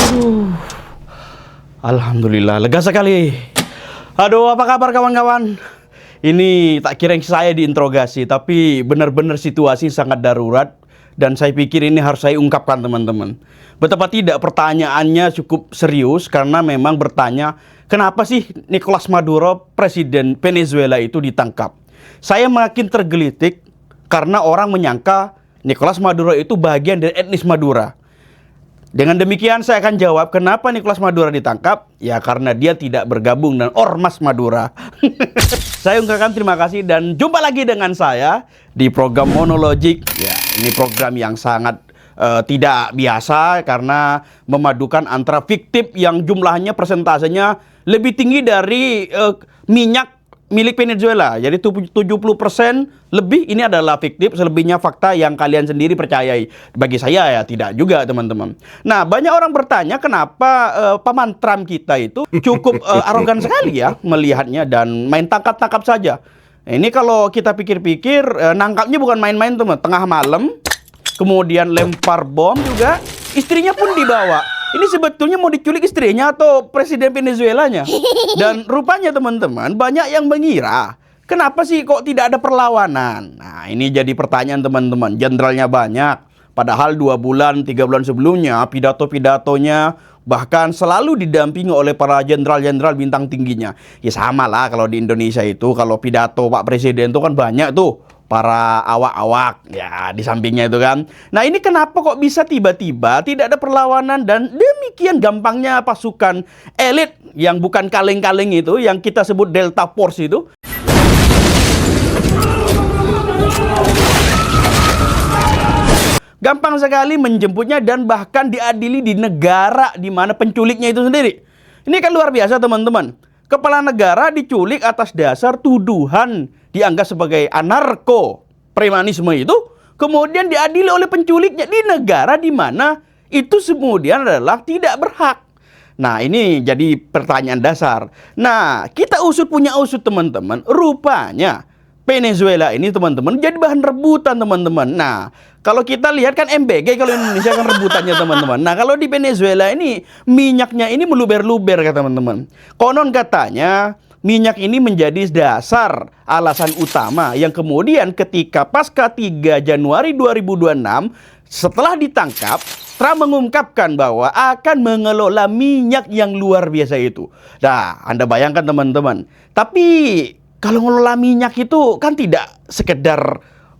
Aduh, alhamdulillah, lega sekali. Aduh, apa kabar kawan-kawan? Ini tak kira saya diinterogasi, tapi benar-benar situasi sangat darurat. Dan saya pikir ini harus saya ungkapkan teman-teman. Betapa tidak, pertanyaannya cukup serius karena memang bertanya, kenapa sih Nicolas Maduro, presiden Venezuela itu ditangkap? Saya makin tergelitik karena orang menyangka Nicolas Maduro itu bagian dari etnis Madura. Dengan demikian saya akan jawab kenapa Nicolas Maduro ditangkap. Ya karena dia tidak bergabung dengan Ormas Madura. Saya ungkapkan terima kasih dan jumpa lagi dengan saya di program Monologic. Ya, ini program yang sangat tidak biasa karena memadukan antara fiktif yang jumlahnya persentasenya lebih tinggi dari minyak milik Venezuela. Jadi 70% lebih ini adalah fiktif, selebihnya fakta yang kalian sendiri percayai. Bagi saya ya tidak juga teman-teman. Nah, banyak orang bertanya kenapa Paman Trump kita itu cukup arogan sekali ya melihatnya dan main tangkap-tangkap saja. Ini kalau kita pikir-pikir nangkapnya bukan main-main teman. Tengah malam, kemudian lempar bom juga, istrinya pun dibawa. Ini sebetulnya mau diculik istrinya atau presiden Venezuelanya. Dan rupanya teman-teman banyak yang mengira, kenapa sih kok tidak ada perlawanan? Nah ini jadi pertanyaan teman-teman. Jenderalnya banyak. Padahal 2 bulan, 3 bulan sebelumnya pidato-pidatonya bahkan selalu didampingi oleh para jenderal-jenderal bintang tingginya. Ya sama lah kalau di Indonesia itu, kalau pidato Pak Presiden itu kan banyak tuh para awak-awak ya di sampingnya itu kan. Nah ini kenapa kok bisa tiba-tiba tidak ada perlawanan dan demikian gampangnya pasukan elit yang bukan kaleng-kaleng itu, yang kita sebut Delta Force itu, gampang sekali menjemputnya dan bahkan diadili di negara di mana penculiknya itu sendiri. Ini kan luar biasa teman-teman. Kepala negara diculik atas dasar tuduhan dianggap sebagai anarko premanisme itu, kemudian diadili oleh penculiknya di negara di mana itu kemudian adalah tidak berhak. Nah ini jadi pertanyaan dasar. Nah kita punya usut teman-teman. Rupanya Venezuela ini teman-teman jadi bahan rebutan teman-teman. Nah kalau kita lihat kan MBG, kalau Indonesia kan rebutannya teman-teman. Nah kalau di Venezuela ini minyaknya ini meluber-luber kata teman-teman. Konon katanya minyak ini menjadi dasar alasan utama yang kemudian ketika pasca 3 Januari 2026 setelah ditangkap, Trump mengungkapkan bahwa akan mengelola minyak yang luar biasa itu. Nah, Anda bayangkan teman-teman. Tapi kalau mengelola minyak itu kan tidak sekedar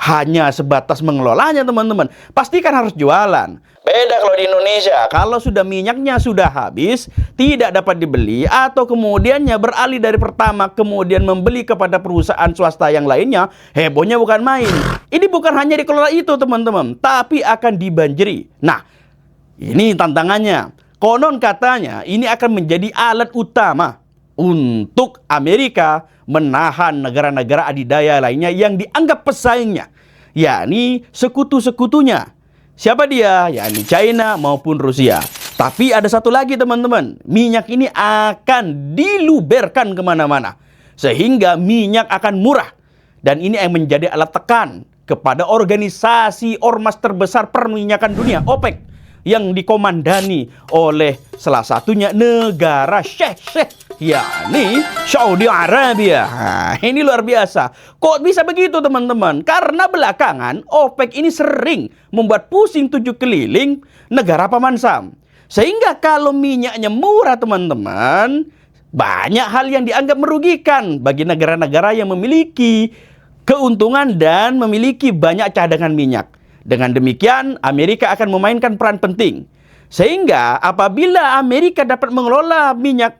hanya sebatas mengelolanya teman-teman. Pasti kan harus jualan. Beda kalau di Indonesia. Kalau sudah minyaknya sudah habis, tidak dapat dibeli, atau kemudiannya beralih dari pertama kemudian membeli kepada perusahaan swasta yang lainnya, hebohnya bukan main. Ini bukan hanya dikelola itu teman-teman, tapi akan dibanjiri. Nah, ini tantangannya. Konon katanya ini akan menjadi alat utama untuk Amerika menahan negara-negara adidaya lainnya yang dianggap pesaingnya, yakni sekutu-sekutunya. Siapa dia? Yakni China maupun Rusia. Tapi ada satu lagi teman-teman, minyak ini akan diluberkan kemana-mana, sehingga minyak akan murah. Dan ini yang menjadi alat tekan kepada organisasi ormas terbesar perminyakan dunia, OPEC, yang dikomandani oleh salah satunya negara Syekh, yakni Saudi Arabia. Nah, ini luar biasa. Kok bisa begitu teman-teman? Karena belakangan OPEC ini sering membuat pusing 7 keliling negara Paman Sam. Sehingga kalau minyaknya murah teman-teman, banyak hal yang dianggap merugikan bagi negara-negara yang memiliki keuntungan dan memiliki banyak cadangan minyak. Dengan demikian, Amerika akan memainkan peran penting. Sehingga apabila Amerika dapat mengelola minyak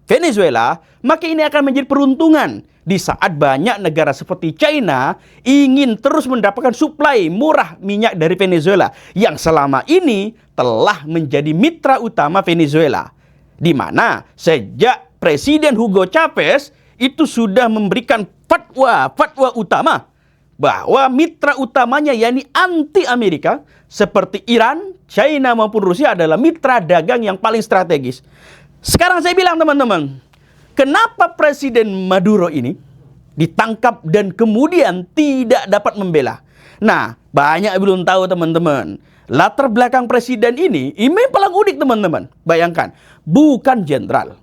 Venezuela, maka ini akan menjadi peruntungan di saat banyak negara seperti China ingin terus mendapatkan suplai murah minyak dari Venezuela yang selama ini telah menjadi mitra utama Venezuela. Di mana sejak Presiden Hugo Chavez itu sudah memberikan fatwa utama bahwa mitra utamanya yakni anti Amerika seperti Iran, China maupun Rusia adalah mitra dagang yang paling strategis. Sekarang saya bilang teman-teman, kenapa Presiden Maduro ini ditangkap dan kemudian tidak dapat membela? Nah, Banyak yang belum tahu teman-teman. Latar belakang presiden ini paling unik teman-teman. Bayangkan, bukan jenderal,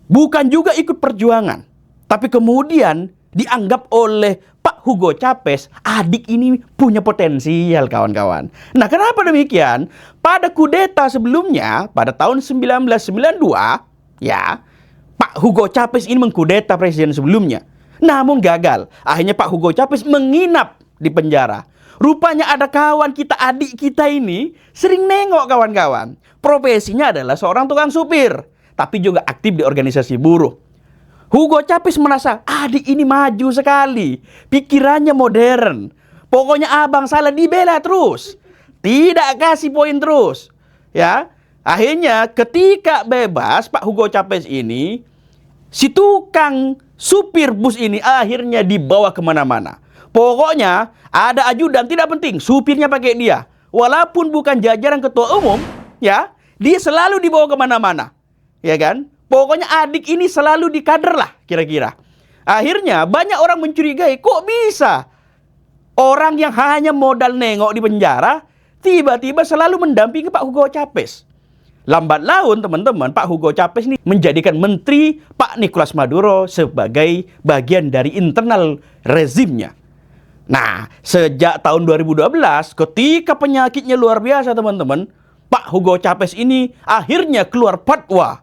bukan juga ikut perjuangan, tapi kemudian dianggap oleh Pak Hugo Chavez, adik ini punya potensial kawan-kawan. Nah, kenapa demikian? Pada kudeta sebelumnya, pada tahun 1992, ya, Pak Hugo Chavez ini mengkudeta presiden sebelumnya. Namun gagal. Akhirnya Pak Hugo Chavez menginap di penjara. Rupanya ada kawan kita, adik kita ini sering nengok kawan-kawan. Profesinya adalah seorang tukang supir, tapi juga aktif di organisasi buruh. Hugo Chavez merasa adik ini maju sekali, pikirannya modern. Pokoknya abang salah dibela terus, tidak kasih poin terus. Ya, akhirnya ketika bebas Pak Hugo Chavez ini, si tukang supir bus ini akhirnya dibawa kemana-mana. Pokoknya ada ajudan tidak penting, supirnya pakai dia. Walaupun bukan jajaran ketua umum, ya, dia selalu dibawa kemana-mana, ya kan? Pokoknya adik ini selalu dikader lah kira-kira. Akhirnya banyak orang mencurigai, kok bisa orang yang hanya modal nengok di penjara tiba-tiba selalu mendampingi Pak Hugo Chavez. Lambat laun teman-teman, Pak Hugo Chavez ini menjadikan menteri Pak Nicolas Maduro sebagai bagian dari internal rezimnya. Nah, sejak tahun 2012 ketika penyakitnya luar biasa teman-teman, Pak Hugo Chavez ini akhirnya keluar fatwa.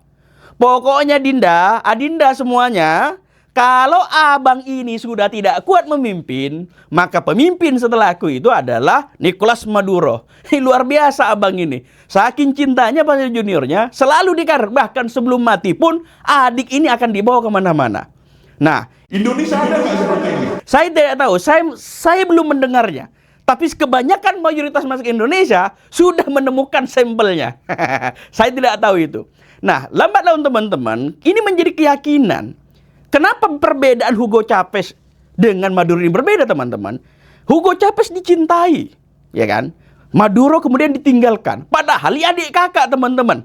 Pokoknya Dinda, Adinda semuanya, kalau abang ini sudah tidak kuat memimpin, maka pemimpin setelahku itu adalah Nicolas Maduro. Luar biasa abang ini. Saking cintanya pada juniornya, selalu dikader. Bahkan sebelum mati pun, adik ini akan dibawa kemana-mana. Nah, Indonesia ada nggak seperti ini? saya tidak tahu, saya belum mendengarnya. Tapi kebanyakan mayoritas masyarakat Indonesia sudah menemukan sampelnya. Saya tidak tahu itu. Nah, lambat laun teman-teman, ini menjadi keyakinan. Kenapa perbedaan Hugo Chavez dengan Maduro ini berbeda teman-teman? Hugo Chavez dicintai, ya kan? Maduro kemudian ditinggalkan. Padahal adik kakak teman-teman.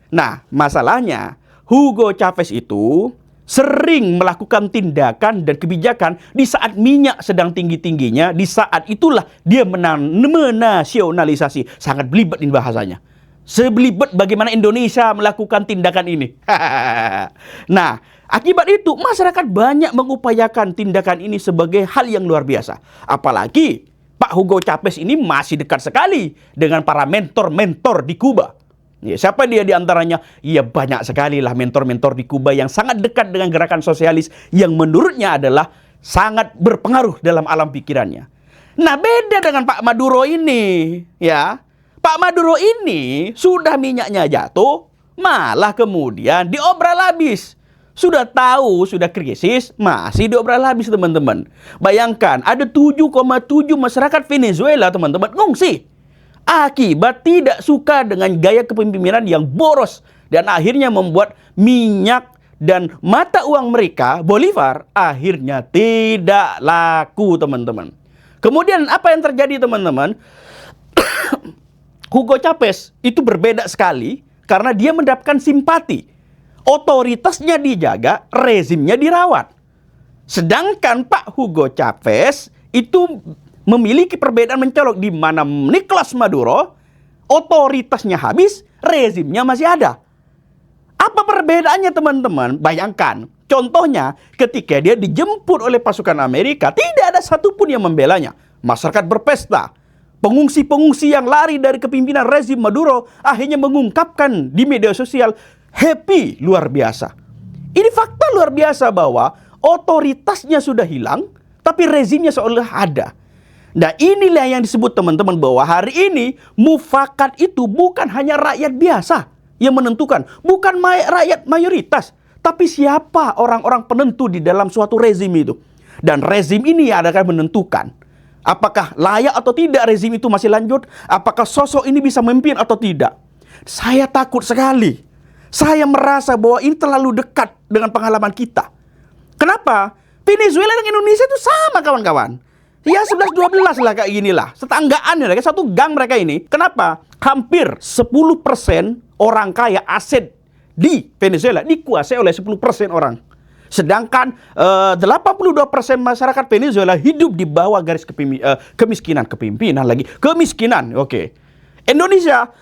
Nah, masalahnya Hugo Chavez itu sering melakukan tindakan dan kebijakan di saat minyak sedang tinggi-tingginya. Di saat itulah dia menasionalisasi. Sangat belibet ini bahasanya. Sebelibet bagaimana Indonesia melakukan tindakan ini. Nah, akibat itu masyarakat banyak mengupayakan tindakan ini sebagai hal yang luar biasa. Apalagi Pak Hugo Chavez ini masih dekat sekali dengan para mentor-mentor di Kuba. Ya, siapa dia di antaranya? Ya banyak sekali lah mentor-mentor di Kuba yang sangat dekat dengan gerakan sosialis yang menurutnya adalah sangat berpengaruh dalam alam pikirannya. Nah, beda dengan Pak Maduro ini, ya. Pak Maduro ini sudah minyaknya jatuh, malah kemudian diobral habis. Sudah tahu, sudah krisis, masih diobral habis teman-teman. Bayangkan, ada 7,7 masyarakat Venezuela teman-teman ngungsi. Akibat tidak suka dengan gaya kepemimpinan yang boros. Dan akhirnya membuat minyak dan mata uang mereka, Bolivar, akhirnya tidak laku teman-teman. Kemudian apa yang terjadi teman-teman? Hugo Chavez itu berbeda sekali karena dia mendapatkan simpati. Otoritasnya dijaga, rezimnya dirawat. Sedangkan Pak Hugo Chavez itu memiliki perbedaan mencolok di mana Nicolas Maduro otoritasnya habis, rezimnya masih ada. Apa perbedaannya teman-teman? Bayangkan, contohnya ketika dia dijemput oleh pasukan Amerika, tidak ada satupun yang membelanya. Masyarakat berpesta. Pengungsi-pengungsi yang lari dari kepemimpinan rezim Maduro akhirnya mengungkapkan di media sosial happy luar biasa. Ini fakta luar biasa bahwa otoritasnya sudah hilang, tapi rezimnya seolah ada. Nah, inilah yang disebut teman-teman bahwa hari ini mufakat itu bukan hanya rakyat biasa yang menentukan, bukan rakyat mayoritas, tapi siapa orang-orang penentu di dalam suatu rezim itu. Dan rezim ini yang akan menentukan apakah layak atau tidak rezim itu masih lanjut, apakah sosok ini bisa memimpin atau tidak. Saya takut sekali. Saya merasa bahwa ini terlalu dekat dengan pengalaman kita. Kenapa? Venezuela dan Indonesia itu sama kawan-kawan. Ya 11-12 lah kayak gini lah. Setanggaan ya, satu gang mereka ini. Kenapa? Hampir 10% orang kaya aset di Venezuela dikuasai oleh 10% orang. Sedangkan 82% masyarakat Venezuela hidup di bawah garis kemiskinan. Oke. Indonesia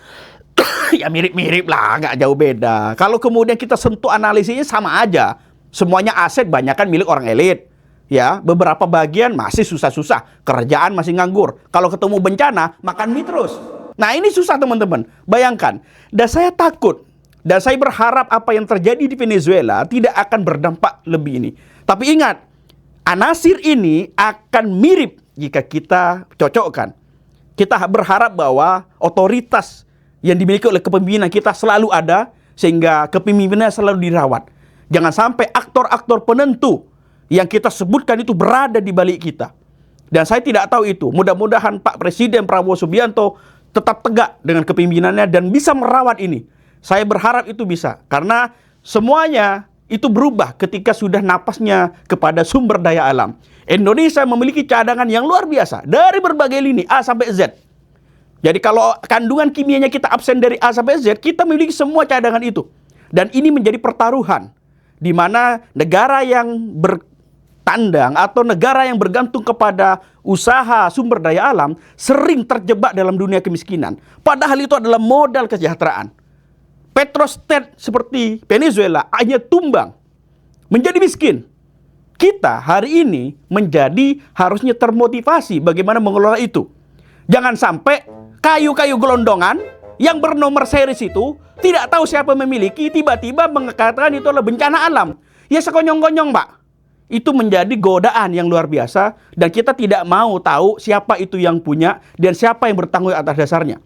ya mirip-mirip lah, nggak jauh beda. Kalau kemudian kita sentuh analisisnya sama aja. Semuanya aset banyak kan milik orang elit. Ya, beberapa bagian masih susah-susah, kerjaan masih nganggur. Kalau ketemu bencana, makan mie terus. Nah, ini susah teman-teman. Bayangkan, dan saya takut dan saya berharap apa yang terjadi di Venezuela tidak akan berdampak lebih ini. Tapi ingat, anasir ini akan mirip jika kita cocokkan. Kita berharap bahwa otoritas yang dimiliki oleh kepemimpinan kita selalu ada, sehingga kepemimpinannya selalu dirawat. Jangan sampai aktor-aktor penentu yang kita sebutkan itu berada di balik kita. Dan saya tidak tahu itu. Mudah-mudahan Pak Presiden Prabowo Subianto tetap tegak dengan kepemimpinannya dan bisa merawat ini. Saya berharap itu bisa, karena semuanya itu berubah ketika sudah napasnya kepada sumber daya alam. Indonesia memiliki cadangan yang luar biasa dari berbagai lini A sampai Z. Jadi kalau kandungan kimianya kita absen dari A sampai Z, kita memiliki semua cadangan itu. Dan ini menjadi pertaruhan di mana negara yang bertandang atau negara yang bergantung kepada usaha sumber daya alam sering terjebak dalam dunia kemiskinan. Padahal itu adalah modal kesejahteraan. Petrostate seperti Venezuela hanya tumbang, menjadi miskin. Kita hari ini menjadi harusnya termotivasi bagaimana mengelola itu. Jangan sampai kayu-kayu gelondongan yang bernomor series itu tidak tahu siapa memiliki, tiba-tiba mengatakan itu adalah bencana alam. Ya sekonyong-konyong, Pak. Itu menjadi godaan yang luar biasa dan kita tidak mau tahu siapa itu yang punya dan siapa yang bertanggung jawab atas dasarnya.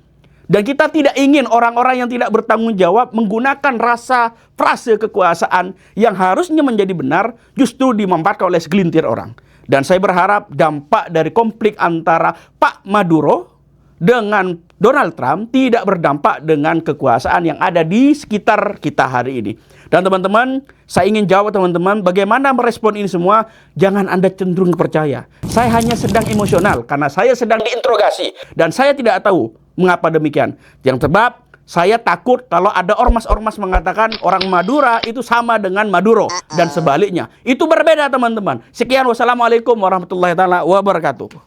Dan kita tidak ingin orang-orang yang tidak bertanggung jawab menggunakan rasa frase kekuasaan yang harusnya menjadi benar justru dimanfaatkan oleh segelintir orang. Dan saya berharap dampak dari konflik antara Pak Maduro dengan Donald Trump tidak berdampak dengan kekuasaan yang ada di sekitar kita hari ini. Dan teman-teman, saya ingin jawab teman-teman, bagaimana merespon ini semua? Jangan Anda cenderung percaya. Saya hanya sedang emosional karena saya sedang diinterogasi dan saya tidak tahu mengapa demikian. Yang sebab saya takut kalau ada ormas-ormas mengatakan orang Madura itu sama dengan Maduro dan sebaliknya. Itu berbeda teman-teman. Sekian, wassalamualaikum warahmatullahi wabarakatuh.